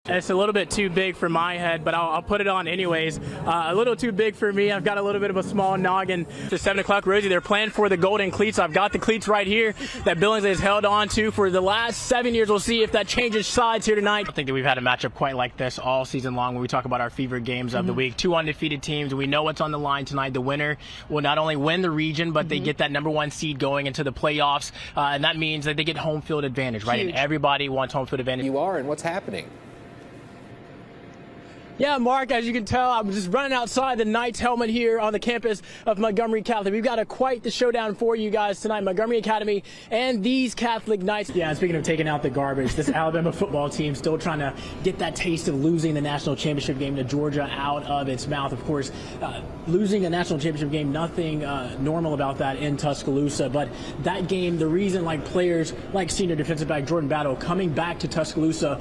It's a little bit too big for my head, but I'll put it on anyways. A little too big for me. I've got a little bit of a small noggin. It's 7 o'clock, Rosie. They're playing for the golden cleats. I've got the cleats right here that Billings has held on to for the last 7 years. We'll see if that changes sides here tonight. I think that we've had a matchup quite like this all season long when we talk about our fever games of the week. Two undefeated teams. We know what's on the line tonight. The winner will not only win the region, but they get that #1 seed going into the playoffs. And that means that they get home field advantage, right? Huge. And everybody wants home field advantage. You are, and what's happening? Yeah, Mark, as you can tell, I'm just running outside the Knights helmet here on the campus of Montgomery Catholic. We've got quite the showdown for you guys tonight, Montgomery Academy and these Catholic Knights. Yeah, speaking of taking out the garbage, this Alabama football team still trying to get that taste of losing the national championship game to Georgia out of its mouth. Of course, losing a national championship game, nothing normal about that in Tuscaloosa. But that game, the reason like players like senior defensive back Jordan Battle coming back to Tuscaloosa.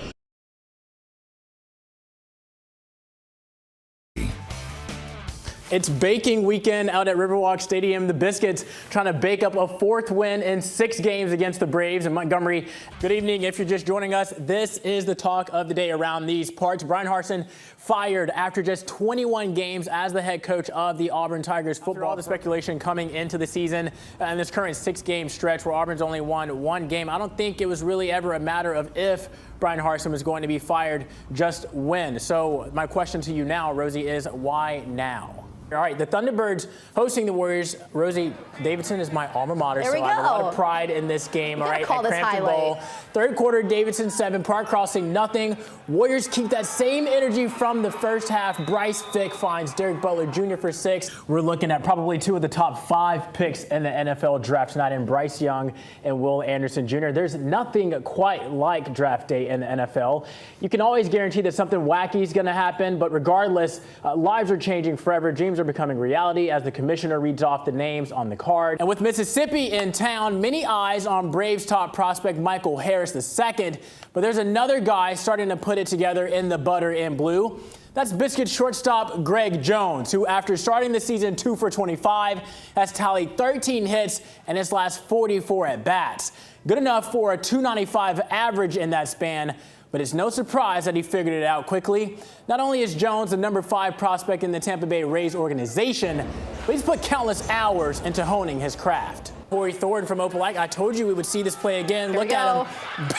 It's baking weekend out at Riverwalk Stadium. The Biscuits trying to bake up a 4th win in 6 games against the Braves in Montgomery. Good evening. If you're just joining us, this is the talk of the day around these parts. Brian Harsin fired after just 21 games as the head coach of the Auburn Tigers football. After all the speculation coming into the season and this current 6-game stretch where Auburn's only won 1 game, I don't think it was really ever a matter of if Brian Harsin was going to be fired, just when. So my question to you now, Rosie, is why now? All right, the Thunderbirds hosting the Warriors. Rosie, Davidson is my alma mater, so I have a lot of pride in this game. All right, call at this Crampton highlight. Bowl. 3rd quarter, Davidson 7, Park Crossing nothing. Warriors keep that same energy from the first half. Bryce Fick finds Derek Butler Jr. for 6. We're looking at probably 2 of the top 5 picks in the NFL draft tonight in Bryce Young and Will Anderson Jr. There's nothing quite like draft day in the NFL. You can always guarantee that something wacky is going to happen, but regardless, lives are changing forever. Dreams are becoming reality as the commissioner reads off the names on the card. And with Mississippi in town, many eyes on Braves top prospect Michael Harris II. But there's another guy starting to put it together in the butter and blue. That's Biscuit shortstop Greg Jones, who after starting the season 2 for 25 has tallied 13 hits in his last 44 at-bats. Good enough for a .295 average in that span. But it's no surprise that he figured it out quickly. Not only is Jones the #5 prospect in the Tampa Bay Rays organization, but he's put countless hours into honing his craft. Corey Thornton from Opelika, I told you we would see this play again. Look at him,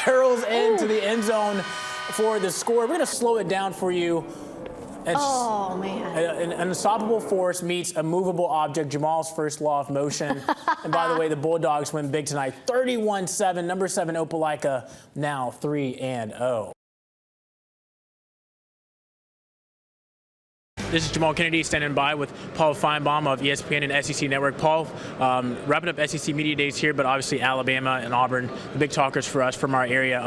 barrels into the end zone for the score. We're going to slow it down for you. Oh, man. An unstoppable force meets a movable object, Jahmal's first law of motion. And by the way, the Bulldogs win big tonight, 31-7, #7 Opelika, now 3-0. This is Jahmal Kennedy standing by with Paul Feinbaum of ESPN and SEC Network. Paul, wrapping up SEC Media Days here, but obviously Alabama and Auburn, the big talkers for us from our area.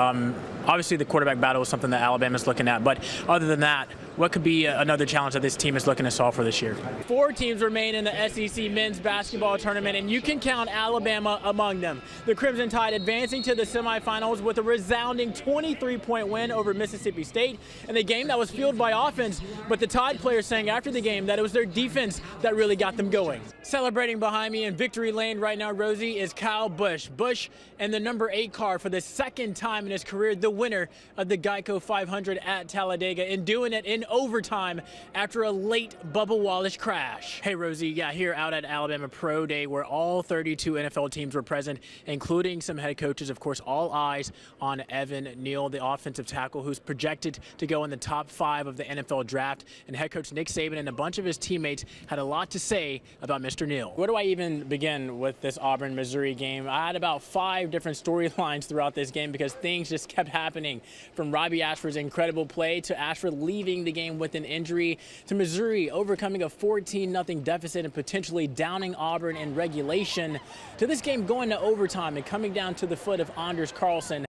Obviously the quarterback battle is something that Alabama's looking at, but other than that, what could be another challenge that this team is looking to solve for this year? 4 teams remain in the SEC men's basketball tournament, and you can count Alabama among them. The Crimson Tide advancing to the semifinals with a resounding 23-point win over Mississippi State in a game that was fueled by offense, but the Tide players saying after the game that it was their defense that really got them going. Celebrating behind me in victory lane right now, Rosie, is Kyle Busch. Busch and the #8 car for the 2nd time in his career, the winner of the Geico 500 at Talladega, and doing it in overtime after a late Bubba Wallace crash. Hey, Rosie, yeah, here out at Alabama Pro Day where all 32 NFL teams were present, including some head coaches. Of course, all eyes on Evan Neal, the offensive tackle who's projected to go in the top 5 of the NFL draft. And head coach Nick Saban and a bunch of his teammates had a lot to say about Mr. Neal. Where do I even begin with this Auburn-Missouri game? I had about 5 different storylines throughout this game because things just kept happening, from Robbie Ashford's incredible play to Ashford leaving the game with an injury, to Missouri overcoming a 14-0 deficit and potentially downing Auburn in regulation, to this game going to overtime and coming down to the foot of Anders Carlson.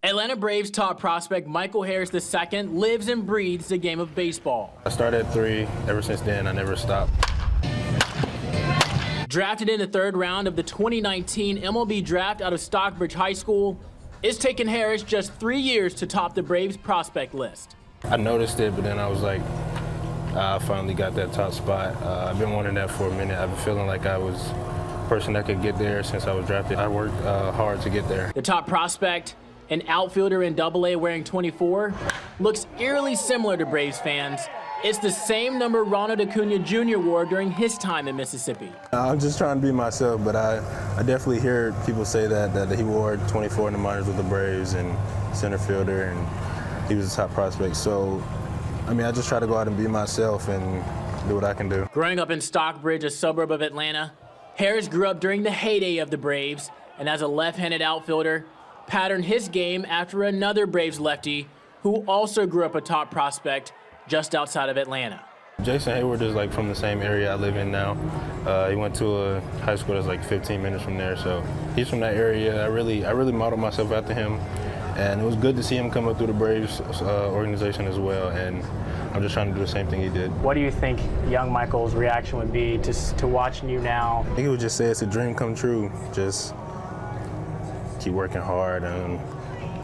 Atlanta Braves top prospect Michael Harris II lives and breathes the game of baseball. I started at 3. Ever since then, I never stopped. Drafted in the 3rd round of the 2019 MLB draft out of Stockbridge High School, it's taken Harris just 3 years to top the Braves prospect list. I noticed it, but then I was like, I finally got that top spot. I've been wanting that for a minute. I've been feeling like I was person that could get there since I was drafted. I worked hard to get there. The top prospect, an outfielder in AA wearing 24, looks eerily similar to Braves fans. It's the same number Ronald Acuna Jr. wore during his time in Mississippi. I'm just trying to be myself, but I definitely hear people say that he wore 24 in the minors with the Braves and center fielder, and he was a top prospect. So, I mean, I just try to go out and be myself and do what I can do. Growing up in Stockbridge, a suburb of Atlanta, Harris grew up during the heyday of the Braves, and as a left-handed outfielder, patterned his game after another Braves lefty who also grew up a top prospect just outside of Atlanta. Jason Hayward is like from the same area I live in now. He went to a high school that's like 15 minutes from there, so he's from that area. I really modeled myself after him, and it was good to see him come up through the Braves organization as well, and I'm just trying to do the same thing he did. What do you think young Michael's reaction would be to watching you now? I think he would just say it's a dream come true. Just keep working hard, and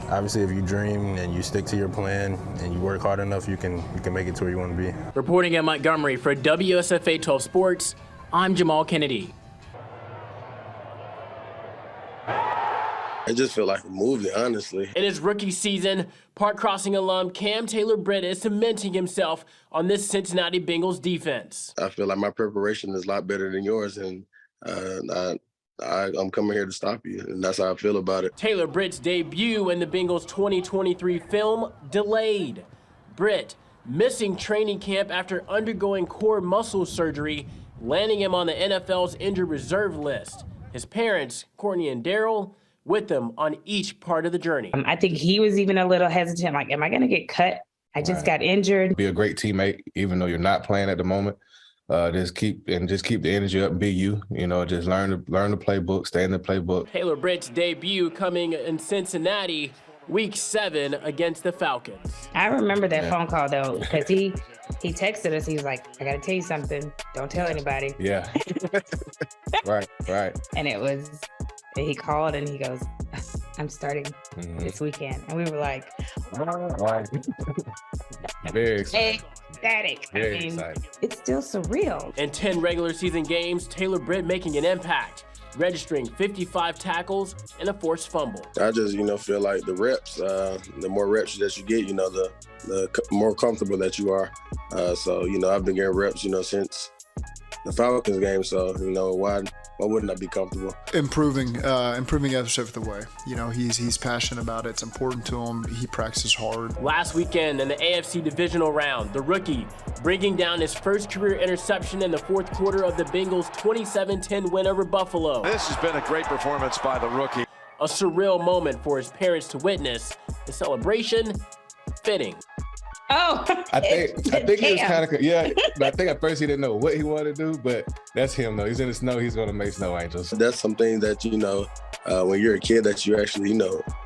obviously if you dream and you stick to your plan and you work hard enough, you can make it to where you want to be. Reporting in Montgomery for WSFA 12 Sports, I'm Jahmal Kennedy. It just felt like a movie, honestly. In his rookie season, Park Crossing alum Cam Taylor-Britt is cementing himself on this Cincinnati Bengals defense. I feel like my preparation is a lot better than yours, and I'm coming here to stop you, and that's how I feel about it. Taylor-Britt's debut in the Bengals 2023 film delayed. Britt missing training camp after undergoing core muscle surgery, landing him on the NFL's injured reserve list. His parents, Courtney and Daryl, with them on each part of the journey. I think he was even a little hesitant, like, am I going to get cut? I just got injured. Be a great teammate, even though you're not playing at the moment. Just keep the energy up, be you. You know, just learn the playbook, stay in the playbook. Taylor-Britt's debut coming in Cincinnati, Week 7 against the Falcons. I remember that phone call, though, because he texted us. He was like, I got to tell you something. Don't tell anybody. Yeah. Right. And it was, he called and he goes, I'm starting this weekend. And we were like, Very excited. Ecstatic. Very excited. It's still surreal. In 10 regular season games, Taylor-Britt making an impact, registering 55 tackles and a forced fumble. I just, feel like the reps, the more reps that you get, the more comfortable that you are. So, I've been getting reps, since the Falcons game. So, why wouldn't I be comfortable? Improving every step of the way. He's passionate about it. It's important to him. He practices hard. Last weekend in the AFC divisional round, the rookie bringing down his first career interception in the fourth quarter of the Bengals' 27-10 win over Buffalo. This has been a great performance by the rookie. A surreal moment for his parents to witness. The celebration, fitting. Oh, I think he was kind of, but I think at first he didn't know what he wanted to do, but that's him though. He's in the snow, he's going to make snow angels. That's something that, when you're a kid that you actually,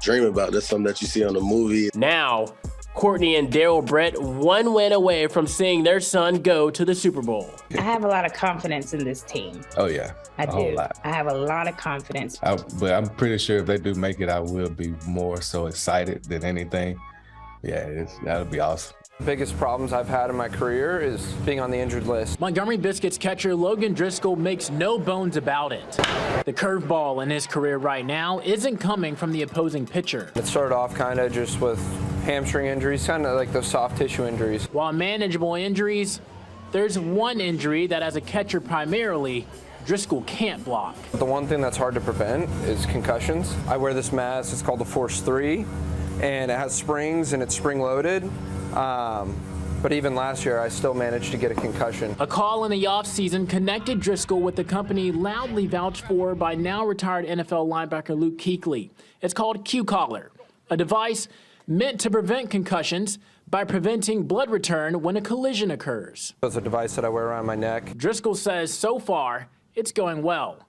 dream about. That's something that you see on the movie. Now, Courtney and Daryl Britt 1 win away from seeing their son go to the Super Bowl. I have a lot of confidence in this team. Oh yeah, I do. Whole lot. I have a lot of confidence. But I'm pretty sure if they do make it, I will be more so excited than anything. Yeah, that'll be awesome. Biggest problems I've had in my career is being on the injured list. Montgomery Biscuits catcher Logan Driscoll makes no bones about it. The curveball in his career right now isn't coming from the opposing pitcher. It started off kind of just with hamstring injuries, kind of like those soft tissue injuries. While manageable injuries, there's one injury that as a catcher primarily, Driscoll can't block. The one thing that's hard to prevent is concussions. I wear this mask, it's called the Force 3, and it has springs and it's spring loaded. But even last year, I still managed to get a concussion. A call in the offseason connected Driscoll with the company loudly vouched for by now retired NFL linebacker Luke Kuechly. It's called Q-Collar, a device meant to prevent concussions by preventing blood return when a collision occurs. It's a device that I wear around my neck. Driscoll says so far, it's going well.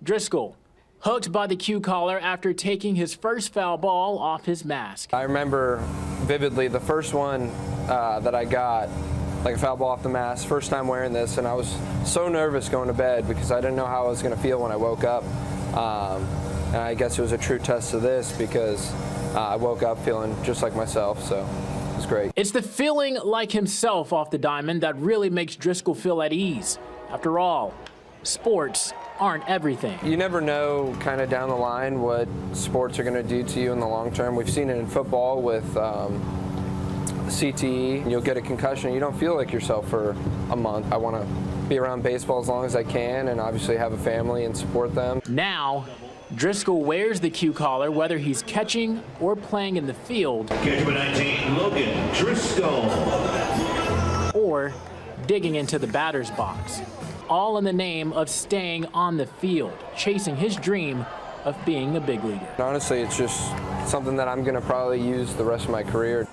Driscoll, hooked by the Q-Collar after taking his first foul ball off his mask. I remember vividly the first one that I got, like a foul ball off the mask, first time wearing this, and I was so nervous going to bed because I didn't know how I was going to feel when I woke up. And I guess it was a true test of this because I woke up feeling just like myself, so it was great. It's the feeling like himself off the diamond that really makes Driscoll feel at ease. After all, sports aren't everything. You never know kind of down the line what sports are going to do to you in the long term. We've seen it in football with CTE. You'll get a concussion. You don't feel like yourself for a month. I want to be around baseball as long as I can and obviously have a family and support them. Now, Driscoll wears the Q collar whether he's catching or playing in the field. Catch number 19, Logan Driscoll. Or digging into the batter's box. All in the name of staying on the field, chasing his dream of being a big leaguer. Honestly, it's just something that I'm going to probably use the rest of my career.